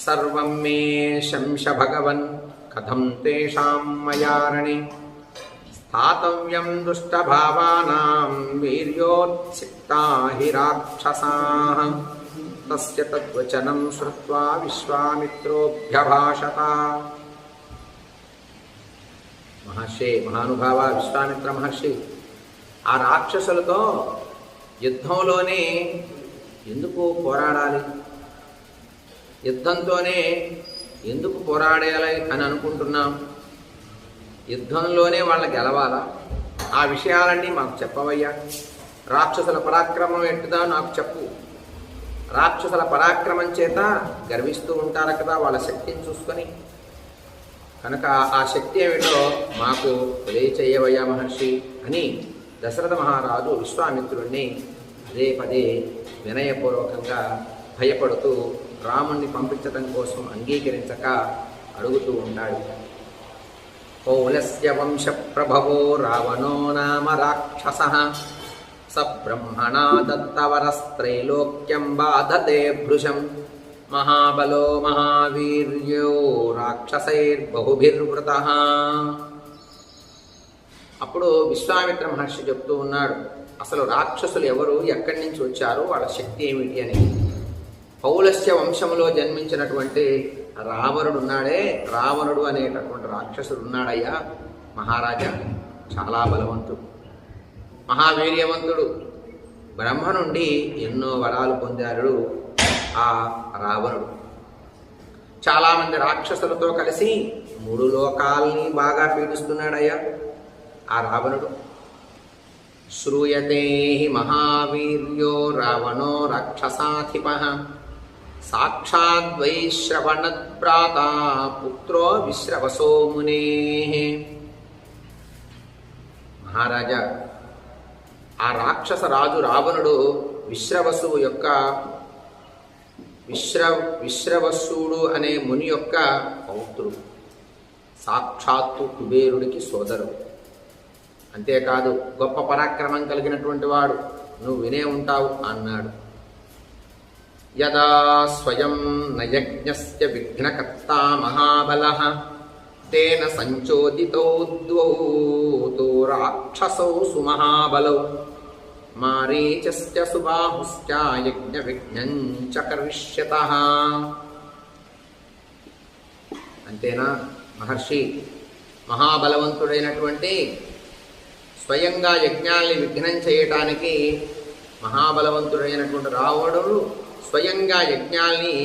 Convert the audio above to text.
సర్వం మే శంస భగవన్ కథం తేషాం మయారణి స్థాతవ్యం దుష్టభావానాం వీర్యోత్సిక్తా హి రాక్షసాః తస్య తద్వచనం శ్రుత్వా విశ్వామిత్రోభ్యభాషత. మహర్షి, మహానుభావ విశ్వామిత్ర మహర్షి ఆ రాక్షసులతో యుద్ధంలోనే ఎందుకు పోరాడాలి, యుద్ధంతోనే ఎందుకు పోరాడాలి అని అనుకుంటున్నాం, యుద్ధంలోనే వాళ్ళని గెలవాలా, ఆ విషయాలన్నీ మాకు చెప్పవయ్యా. రాక్షసుల పరాక్రమం ఎట్టుదా నాకు చెప్పు. రాక్షసుల పరాక్రమం చేత గర్విస్తూ ఉంటారు కదా వాళ్ళ శక్తిని చూసుకొని, కనుక ఆ శక్తి ఏమిటో మాకు తెలియచేయవయ్యా మహర్షి అని దశరథ మహారాజు విశ్వామిత్రుడిని పదే పదే వినయపూర్వకంగా భయపడుతూ రాముణ్ణి పంపించడం కోసం అంగీకరించక అడుగుతూ ఉంటాడు. పౌలస్య వంశ ప్రభవో రావణో నామ రాక్షసః స బ్రహ్మణా దత్తవరస్త్రైలోక్యం బాధతే భృశం మహాబలో మహావీర్యో రాక్షసైర్బహుభిర్వృతః. అప్పుడు విశ్వామిత్ర మహర్షి చెప్తూ ఉన్నాడు, అసలు రాక్షసులు ఎవరు, ఎక్కడి నుంచి వచ్చారు, వాళ్ళ శక్తి ఏమిటి అని. పౌలస్య వంశంలో జన్మించినటువంటి రావణుడు ఉన్నాడే, రావణుడు అనేటటువంటి రాక్షసుడు ఉన్నాడయ్యా మహారాజా, చాలా బలవంతుడు, మహావీర్యవంతుడు, బ్రహ్మ నుండి ఎన్నో వరాలు పొందాడు ఆ రావణుడు. చాలామంది రాక్షసులతో కలిసి 3 లోకాలని బాగా పీడిస్తున్నాడయ్యా ఆ రావణుడు. శ్రూయతే మహావీర్యో రావణో రాక్షసాధిపః సాక్షాద్వైశ్రవణద్భ్రాతా పుత్రో విశ్రవసో మునేః. మహారాజా, ఆ రాక్షస రాజు రావణుడు విశ్రవసువు యొక్క విశ్రవసుడు అనే ముని యొక్క పౌత్రుడు, సాక్షాత్తు కుబేరుడికి సోదరుడు. అంతేకాదు గొప్ప పరాక్రమం కలిగినటువంటి వాడు, నువ్వు వినే ఉంటావు అన్నాడు. యదా స్వయం నయజ్ఞస్య విఘ్నకర్తా మహాబలః తేన సంచోదితో ద్వౌ తో రాక్షసౌ సుమహాబలౌ మారీచస్య సుబాహుశ్చ యజ్ఞ విఘ్నం చ కరిష్యతః. అంతేనా మహర్షి, మహాబలవంతుడైనటువంటి స్వయంగా యజ్ఞాల్ని విఘ్నం చేయటానికి మహాబలవంతుడైనటువంటి రావణుడు స్వయంగా యజ్ఞాల్ని